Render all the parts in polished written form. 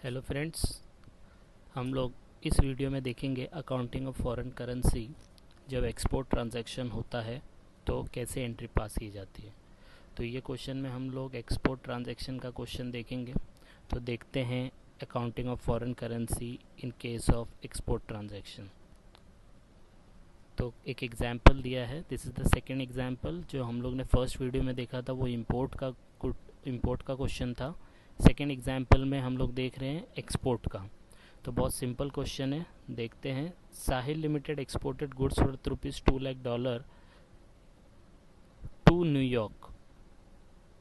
Hello friends, हम लोग इस वीडियो में देखेंगे अकाउंटिंग ऑफ फॉरेन करेंसी। जब एक्सपोर्ट ट्रांजैक्शन होता है तो कैसे एंट्री पास की जाती है। तो ये क्वेश्चन में हम लोग एक्सपोर्ट ट्रांजैक्शन का क्वेश्चन देखेंगे। तो देखते हैं accounting of foreign currency in case of export transaction. तो एक एग्जांपल दिया है, this is the second example. जो हम लोग ने फर्स्ट वीडियो में देखा था वो इंपोर्ट का क्वेश्चन था। सेकंड एग्जांपल में हम लोग देख रहे हैं एक्सपोर्ट का। तो बहुत सिंपल क्वेश्चन है, देखते हैं। Sahil limited exported goods worth $2,00,000 to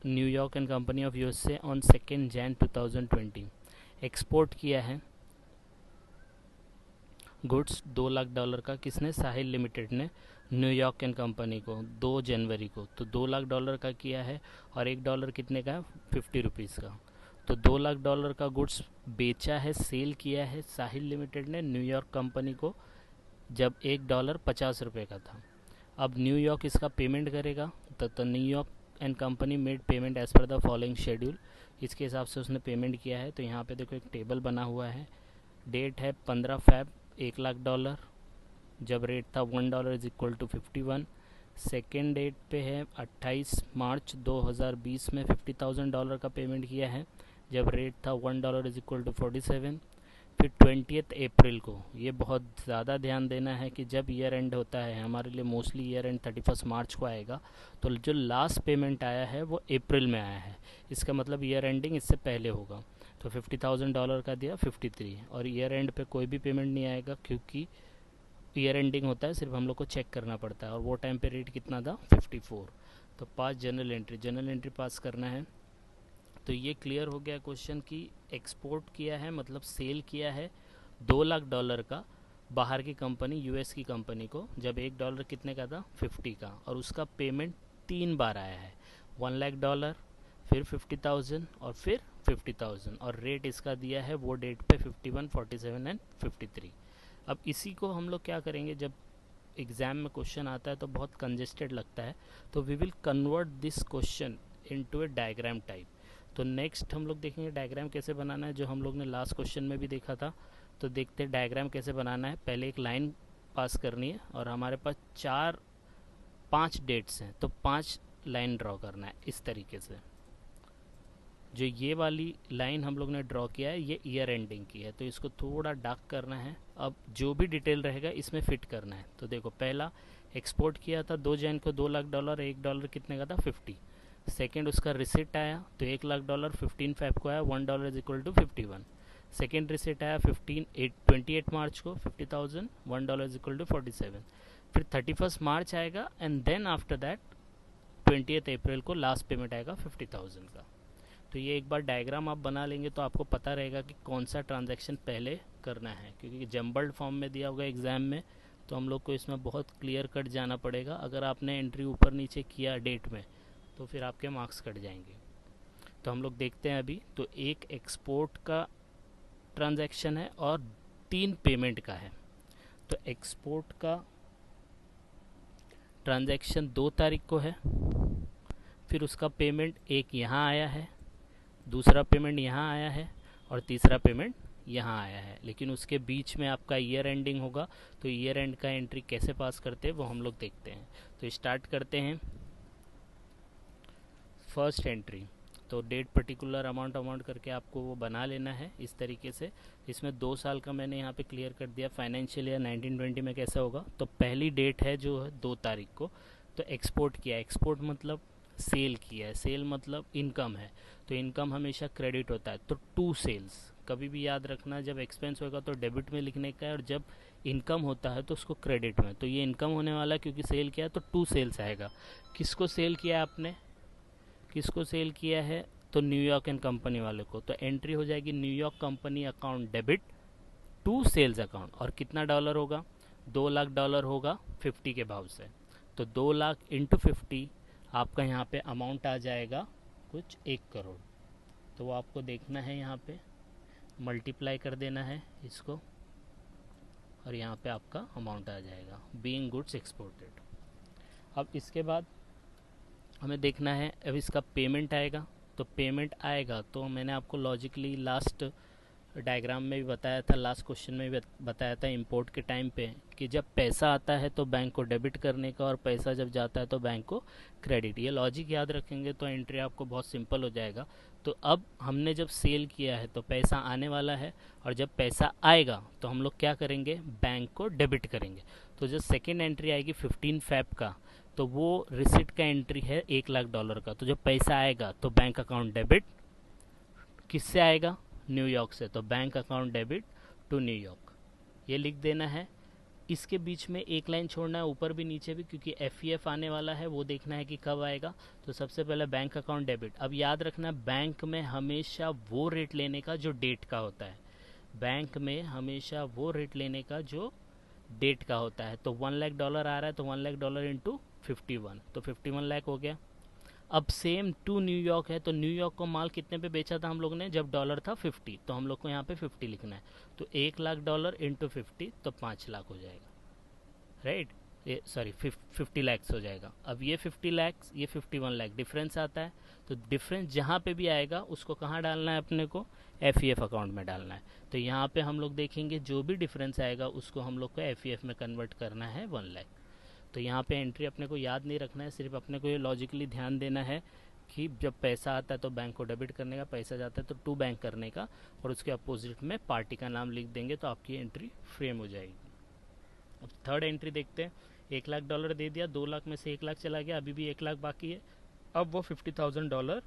New York and company of USA on 2 Jan 2020। Export किया है गुड्स $2,00,000 का। किसने? साहिल लिमिटेड ने न्यूयॉर्क एंड कंपनी को 2 जनवरी को। तो $2,00,000 का किया है और $1 कितने का है? 50 रुपीज़ का। तो $2,00,000 का गुड्स बेचा है, सेल किया है साहिल लिमिटेड ने न्यूयॉर्क कंपनी को, जब $1 50 रुपये का था। अब न्यूयॉर्क इसका पेमेंट करेगा। तो New York and company made payment as per the following schedule. इसके हिसाब से उसने पेमेंट किया है। तो यहाँ पे देखो एक टेबल बना हुआ है। डेट है 15 Feb, $1,00,000 जब रेट था $1 is equal to 51। Second date पे है 28 मार्च 2020 में $50,000 का पेमेंट किया है जब रेट था $1 इज इक्वल टू 47। फिर 20 अप्रैल को, ये बहुत ज़्यादा ध्यान देना है कि जब ईयर एंड होता है हमारे लिए, मोस्टली ईयर एंड 31 मार्च को आएगा, तो जो लास्ट पेमेंट आया है वो अप्रैल में आया है। इसका मतलब ईयर एंडिंग इससे पहले होगा। तो $50,000 का दिया 53, और ईयर एंड पे कोई भी पेमेंट नहीं आएगा क्योंकि ईयर एंडिंग होता है, सिर्फ हम लोग को चेक करना पड़ता है। और वो टाइम पे रेट कितना था? 54। तो पास जनरल एंट्री पास करना है। तो ये क्लियर हो गया क्वेश्चन कि एक्सपोर्ट किया है मतलब सेल किया है $2,00,000 का बाहर की कंपनी, यूएस की कंपनी को, जब $1 कितने का था? 50 का। और उसका पेमेंट 3 बार आया है, $1,00,000, फिर 50,000 और फिर 50,000। और रेट इसका दिया है वो डेट पे 51, 47 एंड 53। अब इसी को हम लोग क्या करेंगे, जब एग्ज़ाम में क्वेश्चन आता है तो बहुत कंजेस्टेड लगता है, तो we will convert this question into a diagram type. तो नेक्स्ट हम लोग देखेंगे डायग्राम कैसे बनाना है, जो हम लोग ने लास्ट क्वेश्चन में भी देखा था। तो देखते हैं डायग्राम कैसे बनाना है। पहले एक लाइन पास करनी है और हमारे पास 5 डेट्स हैं, तो 5 लाइन ड्रॉ करना है इस तरीके से। जो ये वाली लाइन हम लोग ने ड्रॉ किया है ये ईयर एंडिंग की है, तो इसको थोड़ा डार्क करना है। अब जो भी डिटेल रहेगा इसमें फिट करना है। तो देखो, पहला एक्सपोर्ट किया था 2 जैन को $2,00,000, $1 कितने का था? 50। सेकेंड उसका रिसिट आया तो $1,00,000 15 Feb को आया, $1 is equal to 51। Second receipt आया 28 मार्च को 50,000, $1 इज इक्वल टू 47। फिर 31 मार्च आएगा एंड देन आफ्टर दैट 20 अप्रैल को लास्ट पेमेंट आएगा 50,000 का। तो ये एक बार डायग्राम आप बना लेंगे तो आपको पता रहेगा कि कौन सा ट्रांजैक्शन पहले करना है, क्योंकि जम्बल्ड फॉर्म में दिया होगा एग्ज़ाम में, तो हम लोग को इसमें बहुत क्लियर कट जाना पड़ेगा। अगर आपने एंट्री ऊपर नीचे किया डेट में तो फिर आपके मार्क्स कट जाएंगे। तो हम लोग देखते हैं अभी। तो एक एक्सपोर्ट का ट्रांजैक्शन है और 3 पेमेंट का है। तो एक्सपोर्ट का ट्रांजैक्शन 2 तारीख को है, फिर उसका पेमेंट एक यहाँ आया है, दूसरा पेमेंट यहाँ आया है और तीसरा पेमेंट यहाँ आया है। लेकिन उसके बीच में आपका ईयर एंडिंग होगा, तो ईयर एंड का एंट्री कैसे पास करते हैं वो हम लोग देखते हैं। तो स्टार्ट करते हैं। फर्स्ट एंट्री, तो डेट पर्टिकुलर अमाउंट करके आपको वो बना लेना है इस तरीके से। इसमें 2 साल का मैंने यहाँ पे क्लियर कर दिया। फाइनेंशियल ईयर 1920 में कैसा होगा, तो पहली डेट है जो है 2 तारीख को, तो एक्सपोर्ट किया। एक्सपोर्ट मतलब सेल किया है, सेल मतलब इनकम है, तो इनकम हमेशा क्रेडिट होता है। तो 2 सेल्स कभी भी याद रखना, जब एक्सपेंस होगा तो डेबिट में लिखने का है, और जब इनकम होता है तो उसको क्रेडिट में। तो ये इनकम होने वाला है क्योंकि सेल किया, तो 2 सेल्स आएगा। किसको सेल किया आपने? किसको सेल किया है? तो न्यूयॉर्क एंड कंपनी वाले को। तो एंट्री हो जाएगी New York company account debit to sales account. और कितना डॉलर होगा? $2,00,000 होगा 50 के भाव से। तो 2,00,000 इंटू 50 आपका यहाँ पे अमाउंट आ जाएगा कुछ 1 करोड़। तो वो आपको देखना है, यहाँ पे मल्टीप्लाई कर देना है इसको, और यहाँ पे आपका अमाउंट आ जाएगा बीइंग गुड्स एक्सपोर्टेड। अब इसके बाद हमें देखना है, अब इसका पेमेंट आएगा। तो पेमेंट आएगा तो मैंने आपको लॉजिकली लास्ट डायग्राम में भी बताया था, लास्ट क्वेश्चन में भी बताया था इंपोर्ट के टाइम पे, कि जब पैसा आता है तो बैंक को डेबिट करने का, और पैसा जब जाता है तो बैंक को क्रेडिट। ये लॉजिक याद रखेंगे तो एंट्री आपको बहुत सिंपल हो जाएगा। तो अब हमने जब सेल किया है तो पैसा आने वाला है, और जब पैसा आएगा तो हम लोग क्या करेंगे, बैंक को डेबिट करेंगे। तो जो सेकेंड एंट्री आएगी 15 Feb का, तो वो रिसिट का एंट्री है $1,00,000 का। तो जब पैसा आएगा तो बैंक अकाउंट डेबिट किससे आएगा, न्यूयॉर्क से, तो bank account debit to New York, ये लिख देना है। इसके बीच में एक लाइन छोड़ना है, ऊपर भी नीचे भी, क्योंकि एफ आने वाला है, वो देखना है कि कब आएगा। तो सबसे पहले बैंक अकाउंट डेबिट। अब याद रखना, बैंक में हमेशा वो रेट लेने का जो डेट का होता है, बैंक में हमेशा वो रेट लेने का जो डेट का होता है। तो $1,00,000 आ रहा है तो $1,00,000 इंटू 51, तो 51 लाख हो गया। अब सेम टू न्यूयॉर्क है, तो न्यूयॉर्क को माल कितने पे बेचा था हम लोग ने, जब डॉलर था 50, तो हम लोग को यहाँ पे 50 लिखना है। तो $1,00,000 इंटू 50 तो 5 लाख हो जाएगा, राइट। ये सॉरी 50 लैक्स हो जाएगा। अब ये 50 लैक्स, ये 51 लाख, डिफरेंस आता है। तो डिफरेंस जहाँ पे भी आएगा उसको कहाँ डालना है अपने को, एफ अकाउंट में डालना है। तो यहाँ पे हम लोग देखेंगे जो भी डिफरेंस आएगा उसको हम लोग को एफ में कन्वर्ट करना है 1 लाख। तो यहाँ पे एंट्री अपने को याद नहीं रखना है, सिर्फ अपने को ये लॉजिकली ध्यान देना है कि जब पैसा आता है तो बैंक को डेबिट करने का, पैसा जाता है तो टू बैंक करने का, और उसके अपोजिट में पार्टी का नाम लिख देंगे तो आपकी एंट्री फ्रेम हो जाएगी। अब थर्ड एंट्री देखते हैं। $1,00,000 दे दिया, 2 लाख में से 1 लाख चला गया, अभी भी 1 लाख बाकी है। अब वो $50,000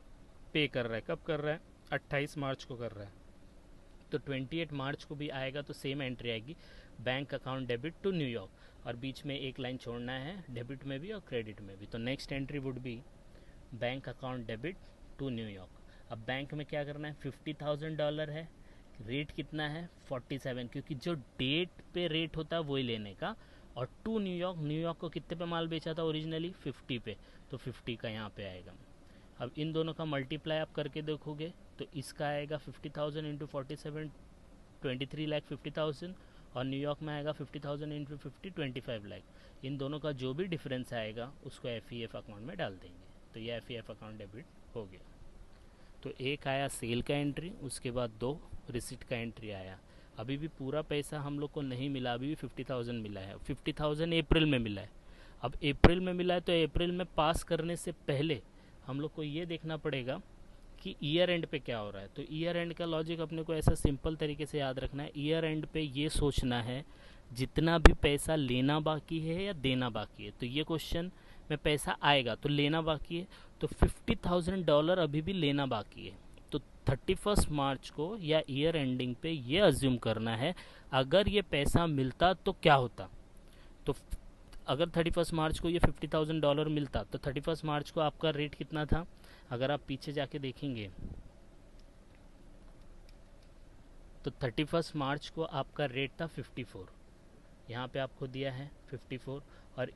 पे कर रहा है, कब कर रहा है, 28 मार्च को कर रहा है। तो 28 मार्च को भी आएगा तो सेम एंट्री आएगी, bank account debit to New York, और बीच में एक लाइन छोड़ना है डेबिट में भी और क्रेडिट में भी। तो next entry would be bank account debit to New York. अब बैंक में क्या करना है, $50,000 है, रेट कितना है 47, क्योंकि जो डेट पे रेट होता है वही लेने का, और टू न्यूयॉर्क, न्यूयॉर्क को कितने पे माल बेचा था ओरिजिनली 50 पे, तो 50 का यहाँ पे आएगा। अब इन दोनों का मल्टीप्लाई आप करके देखोगे तो इसका आएगा 50,000 इंटू 47, 23,50,000, और न्यूयॉर्क में आएगा 50,000 इंटू 50, 25 लाख। इन दोनों का जो भी डिफरेंस आएगा उसको एफ अकाउंट में डाल देंगे, तो ये एफ अकाउंट डेबिट हो गया। तो एक आया सेल का एंट्री, उसके बाद 2 रिसिट का एंट्री आया। अभी भी पूरा पैसा हम लोग को नहीं मिला, अभी भी 50,000 मिला है। 50,000 अप्रैल में मिला है। अब अप्रैल में मिला है तो अप्रैल में पास करने से पहले हम लोग को ये देखना पड़ेगा कि ईयर एंड पे क्या हो रहा है। तो ईयर एंड का लॉजिक अपने को ऐसा सिंपल तरीके से याद रखना है। ईयर एंड पे ये सोचना है जितना भी पैसा लेना बाकी है या देना बाकी है। तो ये क्वेश्चन में पैसा आएगा तो लेना बाकी है, तो $50,000 अभी भी लेना बाकी है। तो 31 मार्च को या ईयर एंडिंग पे ये अज्यूम करना है अगर ये पैसा मिलता तो क्या होता। तो अगर 31 मार्च को ये $50,000 मिलता तो 31 मार्च को आपका रेट कितना था, अगर आप पीछे जाके देखेंगे तो 31 मार्च को आपका रेट था 54, यहाँ पे आपको दिया है 54, और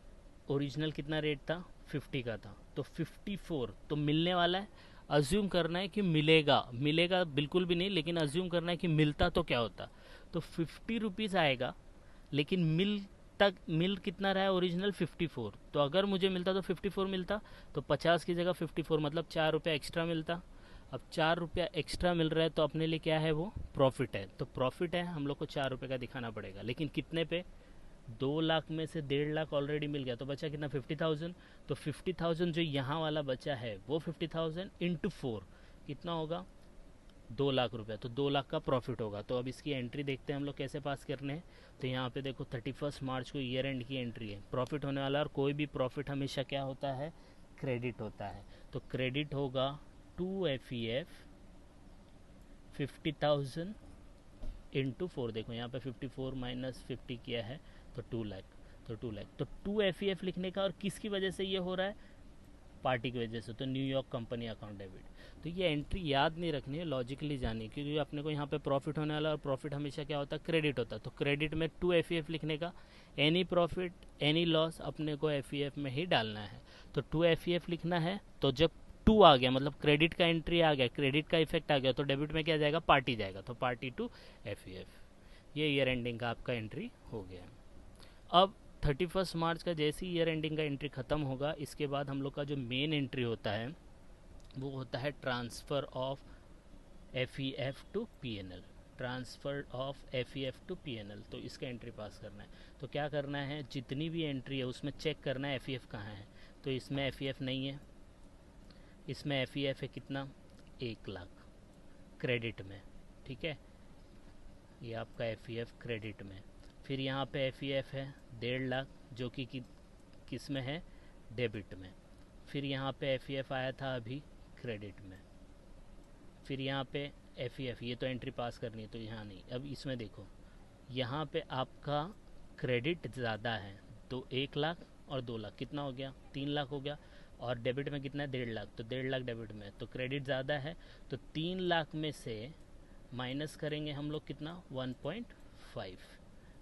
ओरिजिनल कितना रेट था 50 का था, तो 54 तो मिलने वाला है। अज्यूम करना है कि मिलेगा, मिलेगा बिल्कुल भी नहीं, लेकिन अज्यूम करना है कि मिलता तो क्या होता। तो 50 रुपीज़ आएगा, लेकिन मिल कितना रहा है ओरिजिनल 54, तो अगर मुझे मिलता तो 54 मिलता, तो 50 की जगह 54 मतलब 4 रुपया एक्स्ट्रा मिलता। अब 4 रुपया एक्स्ट्रा मिल रहा है तो अपने लिए क्या है, वो प्रॉफिट है। तो प्रॉफिट है, हम लोग को 4 रुपये का दिखाना पड़ेगा, लेकिन कितने पे, 2 लाख में से 1.5 लाख ऑलरेडी मिल गया, तो बचा कितना 50,000। तो 50,000 जो यहाँ वाला बचा है वो 50,000 इंटू 4 कितना होगा, 2 लाख रुपया, तो 2 लाख का प्रॉफिट होगा। तो अब इसकी एंट्री देखते हैं हम लोग कैसे पास करने हैं। तो यहाँ पे देखो 31 मार्च को ईयर एंड की एंट्री है, प्रॉफिट होने वाला, और कोई भी प्रॉफिट हमेशा क्या होता है, क्रेडिट होता है। तो क्रेडिट होगा टू एफ 50,000 इंटू 4, देखो यहाँ पे 54 माइनस 50 किया है तो 2 लाख, तो 2 लाख, तो 2 एफ लिखने का, और किसकी वजह से ये हो रहा है, पार्टी की वजह से, तो न्यूयॉर्क कंपनी अकाउंट डेबिट। तो ये एंट्री याद नहीं रखनी है, लॉजिकली जानी, क्योंकि अपने को यहाँ पे प्रॉफिट होने वाला, और प्रॉफिट हमेशा क्या होता है, क्रेडिट होता है। तो क्रेडिट में 2 एफ लिखने का, एनी प्रॉफिट एनी लॉस अपने को एफ में ही डालना है। तो 2 एफ लिखना है, तो जब 2 आ गया मतलब क्रेडिट का एंट्री आ गया, क्रेडिट का इफेक्ट आ गया, तो डेबिट में क्या जाएगा, पार्टी जाएगा, तो पार्टी टू एफ। ये ईयर एंडिंग का आपका एंट्री हो गया। अब 31 मार्च का जैसे ही ईयर एंडिंग का एंट्री ख़त्म होगा, इसके बाद हम लोग का जो मेन एंट्री होता है वो होता है transfer of F to P N L. Transfer of F to PNL, तो इसका एंट्री पास करना है। तो क्या करना है, जितनी भी एंट्री है उसमें चेक करना है एफ कहाँ है। तो इसमें एफ नहीं है, इसमें एफ है कितना, 1,00,000 क्रेडिट में, ठीक है, ये आपका एफ क्रेडिट में। फिर यहाँ पे एफ है 1,50,000 जो कि किस में है, डेबिट में। फिर यहाँ पे एफ आया था अभी क्रेडिट में। फिर यहाँ पे एफ ये तो एंट्री पास करनी है तो यहाँ नहीं। अब इसमें देखो, यहाँ पे आपका क्रेडिट ज़्यादा है, तो 1,00,000 और 2,00,000 कितना हो गया, 3,00,000 हो गया। और डेबिट में कितना है, 1,50,000, तो 1,50,000 डेबिट में, तो क्रेडिट ज़्यादा है, तो 3,00,000 में से माइनस करेंगे हम लोग कितना, 1.5,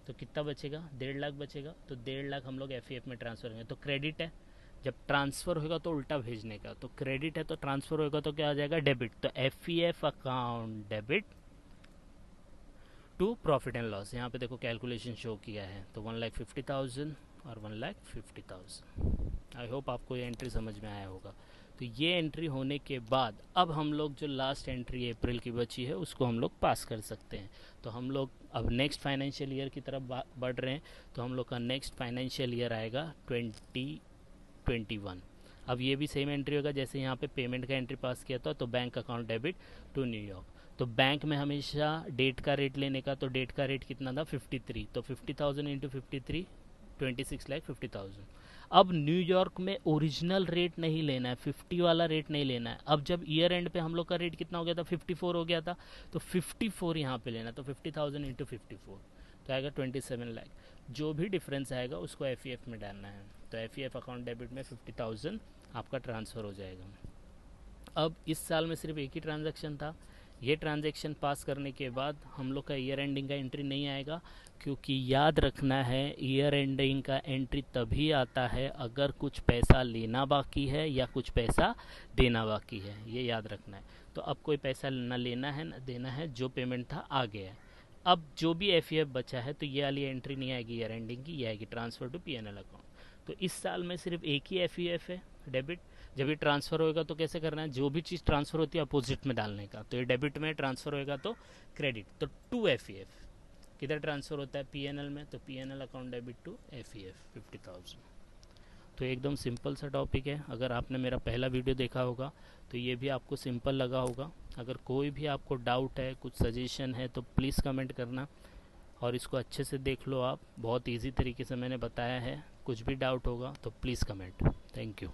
तो कितना बचेगा, 1,50,000 बचेगा। तो 1,50,000 हम लोग एफ में ट्रांसफ़र करेंगे। तो क्रेडिट है, जब ट्रांसफ़र होगा तो उल्टा भेजने का, तो क्रेडिट है तो ट्रांसफ़र होगा तो क्या आ जाएगा, डेबिट। तो F account debit to profit and loss. यहाँ पे देखो कैलकुलेशन शो किया है, तो 1,50,000 और 1,50,000। आई होप आपको ये एंट्री समझ में आया होगा। तो ये एंट्री होने के बाद अब हम लोग जो लास्ट एंट्री अप्रैल की बची है उसको हम लोग पास कर सकते हैं। तो हम लोग अब नेक्स्ट फाइनेंशियल ईयर की तरफ बढ़ रहे हैं। तो हम लोग का नेक्स्ट फाइनेंशियल ईयर आएगा 2021। अब ये भी सेम एंट्री होगा जैसे यहाँ पे पेमेंट का एंट्री पास किया था, तो bank account debit to New York. तो बैंक में हमेशा डेट का रेट लेने का, तो डेट का रेट कितना था, 53, तो 50,000 इंटू 53, 26,50,000। अब न्यूयॉर्क में ओरिजिनल रेट नहीं लेना है, 50 वाला रेट नहीं लेना है। अब जब ईयर एंड पे हम लोग का रेट कितना हो गया था, 54 हो गया था, तो 54 यहाँ पे लेना, तो 50,000 इंटू 54 तो आएगा 27,00,000। जो भी डिफरेंस आएगा उसको एफ में डालना है। तो एफ अकाउंट डेबिट में 50,000 आपका ट्रांसफ़र हो जाएगा। अब इस साल में सिर्फ एक ही ट्रांजैक्शन था। ये ट्रांजैक्शन पास करने के बाद हम लोग का ईयर एंडिंग का एंट्री नहीं आएगा, क्योंकि याद रखना है ईयर एंडिंग का एंट्री तभी आता है अगर कुछ पैसा लेना बाकी है या कुछ पैसा देना बाकी है, ये याद रखना है। तो अब कोई पैसा ना लेना है ना देना है, जो पेमेंट था आ गया है। अब जो भी एफ बचा है तो ये वाली एंट्री नहीं आएगी ईयर एंडिंग की, ये आएगी ट्रांसफ़र टू पीएनएल अकाउंट। तो इस साल में सिर्फ एक ही एफ है डेबिट। जब ये ट्रांसफ़र होएगा तो कैसे करना है, जो भी चीज़ ट्रांसफ़र होती है अपोजिट में डालने का। तो ये डेबिट में ट्रांसफ़र होएगा तो क्रेडिट, तो टू एफ किधर ट्रांसफ़र होता है, पीएनएल में, तो PNL account debit to F 50,000। तो एकदम सिंपल सा टॉपिक है। अगर आपने मेरा पहला वीडियो देखा होगा तो ये भी आपको सिंपल लगा होगा। अगर कोई भी आपको डाउट है, कुछ सजेशन है, तो प्लीज़ कमेंट करना और इसको अच्छे से देख लो आप। बहुत ईजी तरीके से मैंने बताया है। कुछ भी डाउट होगा तो प्लीज़ कमेंट। Thank you.